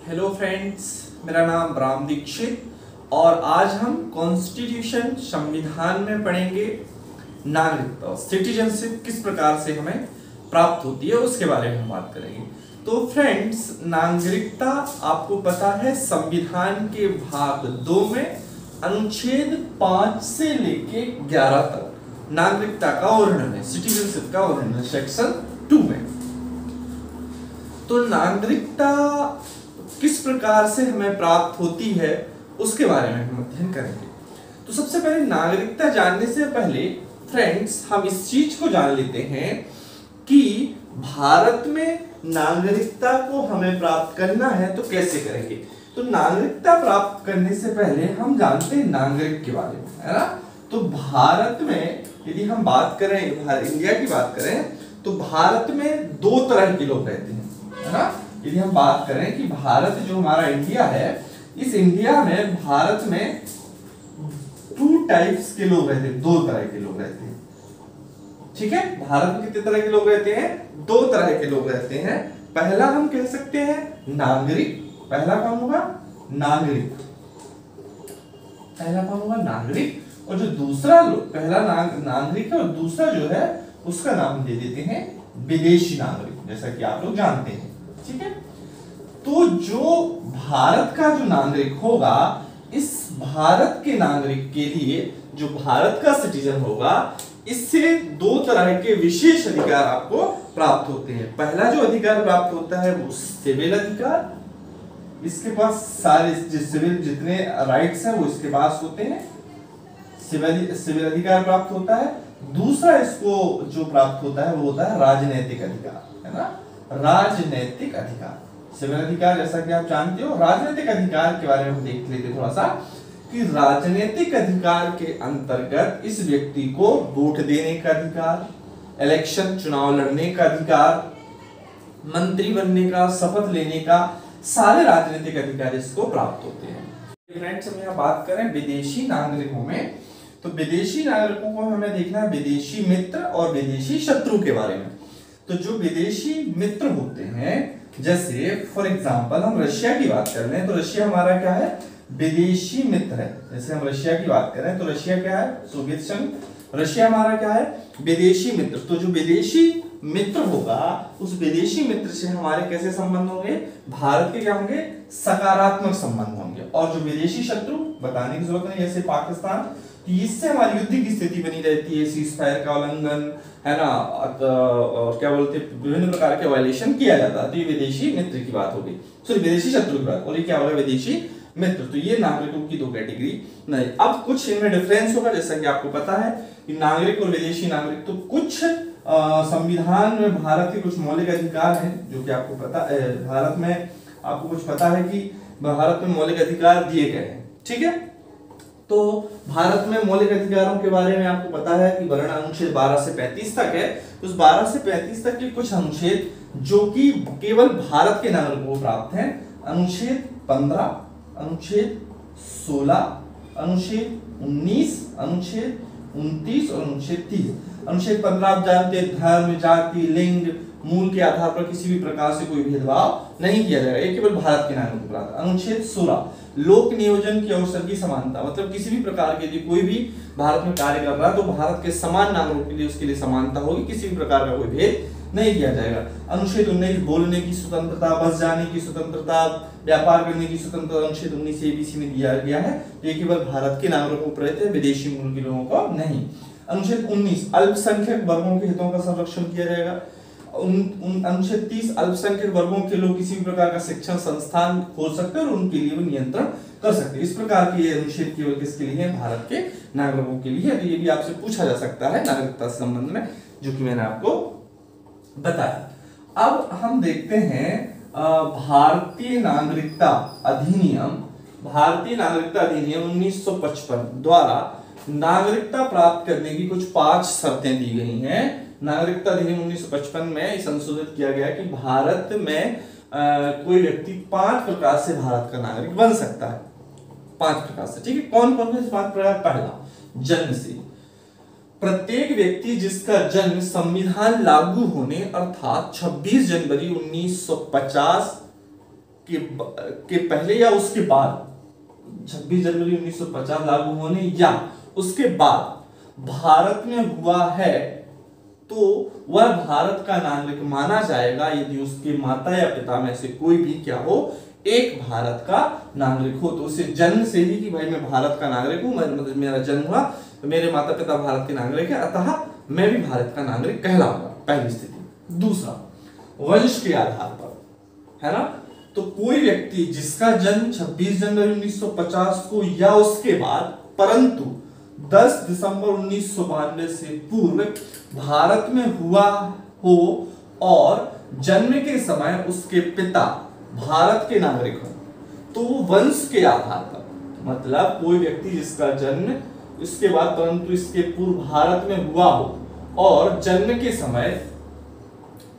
Hello friends, मेरा नाम राम दीक्षित और आज हम कॉन्स्टिट्यूशन संविधान में पढ़ेंगे नागरिकता सिटीजनशिप किस प्रकार से हमें प्राप्त होती है उसके बारे में हम बात करेंगे। तो फ्रेंड्स, नागरिकता आपको पता है संविधान के भाग 2 में अनुच्छेद 5 से लेके 11 तक नागरिकता का वर्णन है, सिटीजनशिप का वर्णन है सेक्शन 2 में। तो नागरिकता किस प्रकार से हमें प्राप्त होती है उसके बारे में हम अध्ययन करेंगे। तो सबसे पहले नागरिकता जानने से पहले फ्रेंड्स हम इस चीज को जान लेते हैं कि भारत में नागरिकता को हमें प्राप्त करना है तो कैसे करेंगे। तो नागरिकता प्राप्त करने से पहले हम जानते हैं नागरिक के बारे में, है ना। तो भारत में यदि हम बात करें, इंडिया की बात करें तो भारत में 2 तरह के लोग रहते हैं, है ना। यदि हम बात करें कि भारत जो हमारा इंडिया है, इस इंडिया में भारत में 2 टाइप्स के लोग रहते हैं, 2 तरह के लोग रहते हैं। ठीक है, भारत में कितने तरह के लोग रहते हैं? 2 तरह के लोग रहते हैं। पहला हम कह सकते हैं नागरिक। पहला कौन होगा? नागरिक। पहला कौन होगा? नागरिक। और जो दूसरा पहला नागरिक है और दूसरा जो है उसका नाम दे देते हैं विदेशी नागरिक, जैसा कि आप लोग जानते हैं। ठीक है, तो जो भारत का जो नागरिक होगा, इस भारत के नागरिक के लिए जो भारत का सिटीजन होगा, इससे 2 तरह के विशेष अधिकार आपको प्राप्त होते हैं। पहला जो अधिकार प्राप्त होता है वो सिविल अधिकार, इसके पास सारे सिविल जितने राइट्स हैं वो इसके पास होते हैं, सिविल अधिकार प्राप्त होता है। दूसरा इसको जो प्राप्त होता है वो होता है राजनीतिक अधिकार, है ना। राजनीतिक अधिकार, सिविल अधिकार जैसा कि आप जानते हो। राजनीतिक अधिकार के बारे में हम देख लेते थोड़ा सा कि राजनीतिक अधिकार के अंतर्गत इस व्यक्ति को वोट देने का अधिकार, इलेक्शन चुनाव लड़ने का अधिकार, मंत्री बनने का, शपथ लेने का, सारे राजनीतिक अधिकार इसको प्राप्त होते हैं। फ्रेंड्स, हम यहाँ बात करें विदेशी नागरिकों में, तो विदेशी नागरिकों को हमें देखना है विदेशी मित्र और विदेशी शत्रु के बारे में। तो जो विदेशी मित्र होते हैं, जैसे फॉर एग्जांपल हम रशिया की बात कर रहे हैं, तो रशिया हमारा क्या है? विदेशी मित्र है। जैसे हम रशिया की बात करें तो रशिया क्या है? सोवियत संघ। रशिया हमारा क्या है? विदेशी मित्र। तो जो विदेशी मित्र होगा, उस विदेशी मित्र से हमारे कैसे संबंध होंगे? भारत के क्या होंगे? सकारात्मक संबंध होंगे। और जो विदेशी शत्रु, बताने की जरूरत नहीं, जैसे पाकिस्तान, इससे हमारी युद्ध की स्थिति बनी रहती है, सीज फायर का उल्लंघन, है ना, क्या बोलते हैं, विभिन्न प्रकार के वायलेशन किया जाता है। तो ये विदेशी मित्र की बात हो गई, सॉरी विदेशी शत्रु की बात। और ये क्या होगा? विदेशी मित्र। तो ये नागरिकों की 2 कैटेगरी नहीं। अब कुछ इनमें डिफरेंस होगा, जैसा कि आपको पता है कि नागरिक और विदेशी नागरिक, तो कुछ संविधान में भारत के कुछ मौलिक अधिकार हैं जो कि आपको पता है। भारत में आपको कुछ पता है कि भारत में मौलिक अधिकार दिए गए हैं। ठीक है, तो भारत में मौलिक अधिकारों के बारे में आपको पता है कि वर्ण अनुच्छेद 12 से 35 तक है। उस 12 से 35 तक के कुछ अनुच्छेद जो कि केवल भारत के नागरिकों को प्राप्त हैं, अनुच्छेद 15, अनुच्छेद 16, अनुच्छेद 19, अनुच्छेद 29 और अनुच्छेद 30। अनुच्छेद 15 आप जानते हैं, धर्म, जाति, लिंग, मूल के आधार पर किसी भी प्रकार से कोई भेदभाव नहीं किया जाएगा, ये केवल भारत के नागरिकों को प्राप्त। अनुच्छेद 16 लोक नियोजन के अवसर की समानता, मतलब किसी भी प्रकार के यदि कोई भी भारत में कार्य कर रहा है तो भारत के समान नागरिकों के लिए उसके लिए समानता होगी, किसी भी प्रकार का कोई भेद नहीं किया जाएगा। अनुच्छेद 19 बोलने की स्वतंत्रता, बस जाने की स्वतंत्रता, व्यापार करने की स्वतंत्रता अनुच्छेद 19 ABC में दिया गया है। ये केवल भारत के नागरिकों को रहते हैं, विदेशी मूल के लोगों को नहीं। अनुच्छेद 19 अल्पसंख्यक वर्गों के हितों का संरक्षण किया जाएगा। अनुच्छेद 30 अल्पसंख्यक वर्गों के लोग किसी भी प्रकार का शिक्षण संस्थान खोल सकते हैं और उनके लिए वो नियंत्रण कर सकते हैं। इस प्रकार के ये अनुच्छेद केवल किसके लिए है? भारत के नागरिकों के लिए। तो ये भी आपसे पूछा जा सकता है नागरिकता से संबंध में, जो कि मैंने आपको बताया। अब हम देखते हैं भारतीय नागरिकता अधिनियम। भारतीय नागरिकता अधिनियम 1955 द्वारा नागरिकता प्राप्त करने की कुछ 5 शर्तें दी गई हैं। नागरिकता अधिनियम 1955 में संशोधित किया गया कि भारत में कोई व्यक्ति 5 प्रकार से भारत का नागरिक बन सकता है। 5 प्रकार से। ठीक है, कौन कौन से 5 प्रकार? पहला, जन्म से। प्रत्येक व्यक्ति जिसका जन्म संविधान लागू होने अर्थात 26 जनवरी 1950 के पहले या उसके बाद 26 जनवरी 1950 लागू होने या उसके बाद भारत में हुआ है तो वह भारत का नागरिक माना जाएगा यदि उसके माता या पिता में से कोई भी क्या हो, एक भारत का नागरिक हो। तो उसे जन्म से ही कि भाई मैं भारत का नागरिक हूं, मतलब मेरा जन्म हुआ तो मेरे माता पिता भारत के नागरिक है, अतः मैं भी भारत का नागरिक कहलाऊंगा, पहली स्थिति। दूसरा, वंश के आधार पर, है ना, तो कोई व्यक्ति जिसका जन्म 26 जनवरी 1950 को या उसके बाद परंतु 10 दिसंबर 1992 से पूर्व भारत में हुआ हो और जन्म के समय उसके पिता भारत के नागरिक हो, तो वंश के आधार पर, मतलब कोई व्यक्ति जिसका जन्म इसके बाद परंतु इसके पूर्व भारत में हुआ हो और जन्म के समय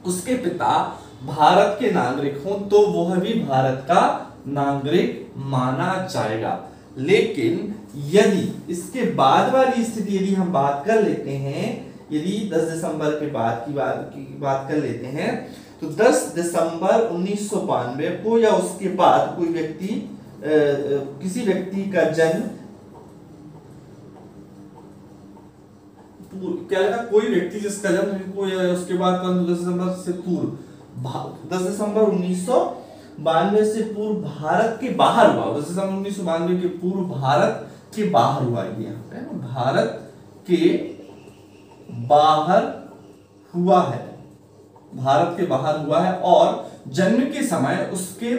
उसके पिता भारत के नागरिक हो तो वह भी भारत का नागरिक माना जाएगा। लेकिन यदि इसके बाद वाली स्थिति यदि हम बात कर लेते हैं, यदि 10 दिसंबर के बाद की बात कर लेते हैं, तो 10 दिसंबर 1992 को या उसके बाद कोई व्यक्ति किसी व्यक्ति का जन्म क्या लगा, कोई व्यक्ति जिसका जन्म को या उसके बाद 10 दिसंबर से पूर्व 10 दिसंबर 1992 से पूर्व भारत के बाहर हुआ, 10 दिसंबर 1992 के पूर्व भारत के बाहर हुआ, यहाँ पे भारत के बाहर हुआ है, भारत के बाहर हुआ है और जन्म के समय उसके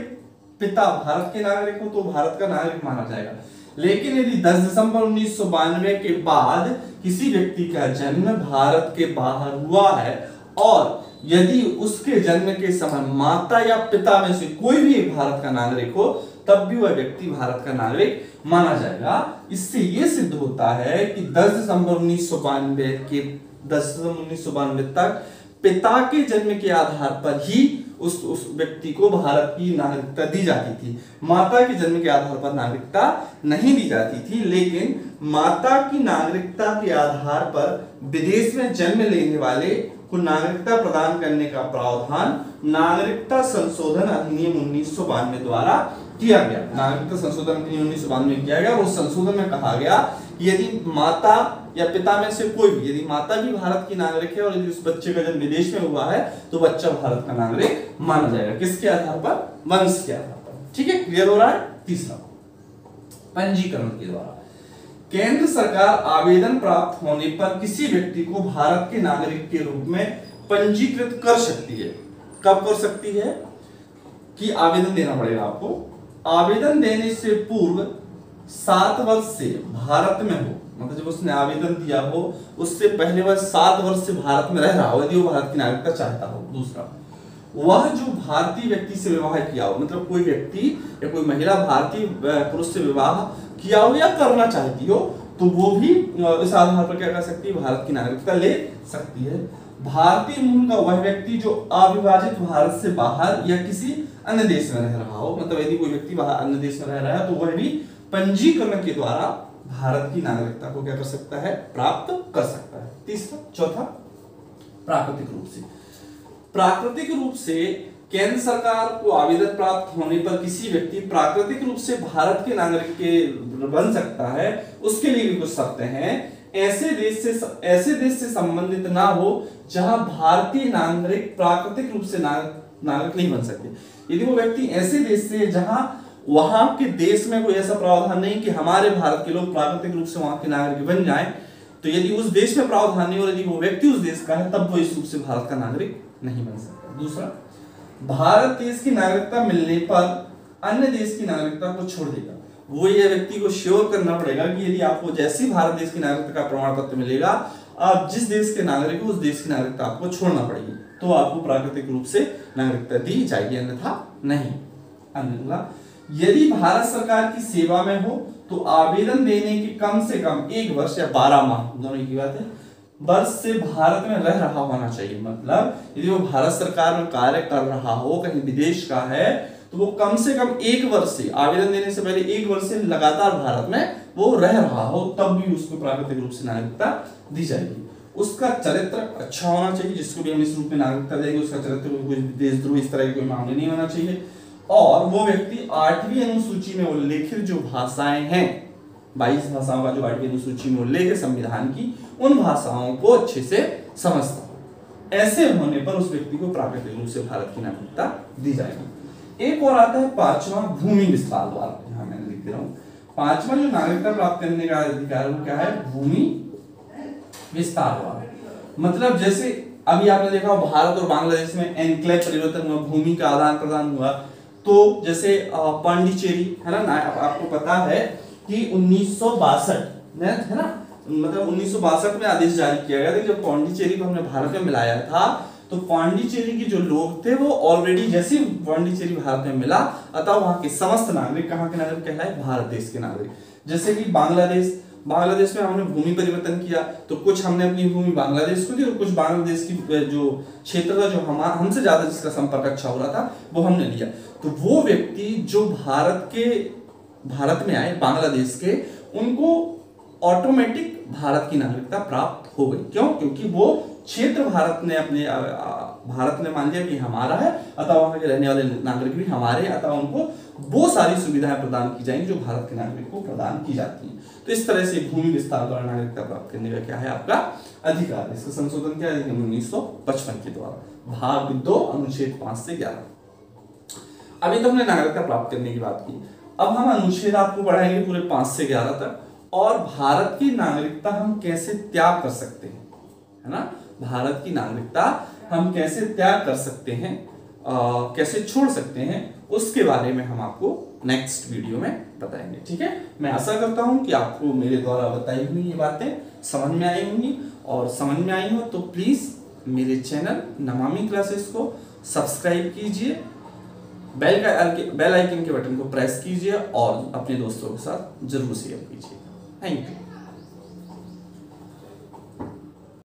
पिता भारत के नागरिक हो तो भारत का नागरिक माना जाएगा। लेकिन यदि 10 दिसंबर 1992 के बाद किसी व्यक्ति का जन्म भारत के बाहर हुआ है और यदि उसके जन्म के समय माता या पिता में से कोई भी एक भारत का नागरिक हो तब भी वह व्यक्ति भारत का नागरिक माना जाएगा। इससे यह सिद्ध होता है कि 10 दिसंबर 1992 तक पिता के जन्म के आधार पर ही उस व्यक्ति को भारत की नागरिकता दी जाती थी, माता के जन्म के आधार पर नागरिकता नहीं दी जाती थी। लेकिन माता की नागरिकता के आधार पर विदेश में जन्म लेने वाले को नागरिकता प्रदान करने का प्रावधान नागरिकता संशोधन अधिनियम 1992 द्वारा किया गया। नागरिकता संशोधन अधिनियम 1992 किया गया और उस संशोधन में कहा गया कि यदि माता या पिता में से कोई भी, यदि माता भी भारत की नागरिक है और यदि उस बच्चे का जन्म विदेश में हुआ है तो बच्चा भारत का नागरिक माना जाएगा। किसके आधार पर? वंश के आधार पर। ठीक है, क्लियर हो रहा है। तीसरा, पंजीकरण के द्वारा केंद्र सरकार आवेदन प्राप्त होने पर किसी व्यक्ति को भारत के नागरिक के रूप में पंजीकृत कर सकती है। कब कर सकती है? कि आवेदन देना पड़ेगा आपको। आवेदन देने से पूर्व 7 वर्ष से भारत में हो, मतलब जब उसने आवेदन दिया हो उससे पहले वह 7 वर्ष से भारत में रह रहा हो यदि वो भारत की नागरिकता चाहता हो। दूसरा, वह जो भारतीय व्यक्ति से विवाह किया हो, मतलब कोई व्यक्ति या कोई महिला भारतीय पुरुष से विवाह किया हो या करना चाहती हो तो वो भी इस आधार पर क्या कर सकती है? भारत की नागरिकता ले सकती है। भारतीय मूल का वह व्यक्ति जो अविभाजित भारत से बाहर या किसी अन्य देश में रह रहा हो, मतलब यदि कोई व्यक्ति बाहर अन्य देश में रह रहा है तो वह भी पंजीकरण के द्वारा भारत की नागरिकता को क्या कर सकता है? प्राप्त कर सकता है। तीसरा, चौथा, प्राकृतिक रूप से। प्राकृतिक रूप से केंद्र सरकार को आवेदन प्राप्त होने पर किसी व्यक्ति प्राकृतिक रूप से भारत के नागरिक के बन सकता है, उसके लिए भी कुछ शर्तें हैं। ऐसे देश से संबंधित ना हो जहां भारतीय नागरिक प्राकृतिक रूप से नागरिक नहीं बन सकते। यदि वो व्यक्ति ऐसे देश से जहां वहां के देश में कोई ऐसा प्रावधान नहीं कि हमारे भारत के लोग प्राकृतिक रूप से वहां के नागरिक बन जाएं, तो यदि उस देश में प्रावधान नहीं और यदि वो व्यक्ति उस देश का है तब वो इस रूप से भारत का नागरिक नहीं बन सकता। दूसरा, भारत देश की नागरिकता मिलने पर अन्य देश की नागरिकता को छोड़ देगा। वो ये व्यक्ति को श्योर करना पड़ेगा कि यदि आपको जैसे ही भारत देश की नागरिकता का प्रमाण पत्र मिलेगा, आप जिस देश के नागरिक हो उस देश की नागरिकता आपको छोड़ना पड़ेगी, तो आपको प्राकृतिक रूप से नागरिकता दी जाएगी, अन्यथा नहीं। अगला, यदि भारत सरकार की सेवा में हो तो आवेदन देने के कम से कम 1 वर्ष या 12 माह, दोनों की बात है, वर्ष से भारत में रह रहा होना चाहिए। मतलब यदि वो भारत सरकार में कार्य कर रहा हो, कहीं विदेश का है, तो वो कम से कम 1 वर्ष से, आवेदन देने से पहले 1 वर्ष से लगातार भारत में वो रह रहा हो, तब भी उसको प्राकृतिक रूप से नागरिकता दी जाएगी। उसका चरित्र अच्छा होना चाहिए, जिसको भी हम इस रूप में नागरिकता देंगे उसका चरित्र कोई देशद्रोही इस तरह के कोई मामले नहीं होना चाहिए। और वो व्यक्ति 8वीं अनुसूची में उल्लेखित जो भाषाएं हैं, 22 भाषाओं का जो 8वीं अनुसूची में उल्लेख है संविधान की, उन भाषाओं को अच्छे से समझता हो। ऐसे होने पर उस व्यक्ति को प्राकृतिक रूप से भारत की नागरिकता दी जाएगी। एक और आता है पांचवा, भूमि विस्तार वाला, यहाँ मैंने लिख दे रहा हूँ। पांचवा जो नागरिकता प्राप्त करने का अधिकार वो क्या है, भूमि विस्तार वाला। मतलब जैसे अभी आपने देखा भारत और बांग्लादेश में एनक्लेव परिवर्तन हुआ, भूमि का आदान प्रदान हुआ। तो जैसे पांडिचेरी है ना, आपको पता है कि 1962 है ना, मतलब 1962 में आदेश जारी किया गया था जब पांडिचेरी को हमने भारत में मिलाया था, तो पांडिचेरी के जो लोग थे वो ऑलरेडी जैसे पांडिचेरी भारत में मिला, अतः वहां के समस्त नागरिक कहाँ के नागरिक कहलाए, भारत देश के नागरिक। जैसे कि बांग्लादेश में हमने भूमि परिवर्तन किया, तो कुछ हमने अपनी भूमि बांग्लादेश को दी और कुछ बांग्लादेश की जो क्षेत्र था जो हमसे ज्यादा जिसका संपर्क अच्छा हो रहा था वो हमने लिया। तो वो व्यक्ति जो भारत में आए बांग्लादेश के, उनको ऑटोमेटिक भारत की नागरिकता प्राप्त हो गई। क्यों? क्योंकि वो क्षेत्र भारत ने मान लिया कि हमारा है, अतः वहां के रहने वाले नागरिक भी हमारे, अतः उनको वो सारी सुविधाएं प्रदान की जाएंगी जो भारत के नागरिक को प्रदान की जाती हैं। तो इस तरह से भूमि विस्तार द्वारा नागरिकता प्राप्त करने का क्या है आपका अधिकार। इसका संशोधन क्या है 1955 के द्वारा, भाग 2 अनुच्छेद 5 से 11। अभी तो हमने नागरिकता प्राप्त करने की बात की, अब हम अनुच्छेद आपको पढ़ाएंगे पूरे 5 से 11 तक, और भारत की नागरिकता हम कैसे त्याग कर सकते हैं, है ना, भारत की नागरिकता हम कैसे त्याग कर सकते हैं, कैसे छोड़ सकते हैं, उसके बारे में हम आपको नेक्स्ट वीडियो में बताएंगे। ठीक है, मैं आशा करता हूं कि आपको मेरे द्वारा बताई हुई ये बातें समझ में आई होंगी, और समझ में आई हो तो प्लीज मेरे चैनल नमामि क्लासेस को सब्सक्राइब कीजिए, बेल आइकन के बटन को प्रेस कीजिए और अपने दोस्तों के साथ जरूर शेयर कीजिए। Thank you.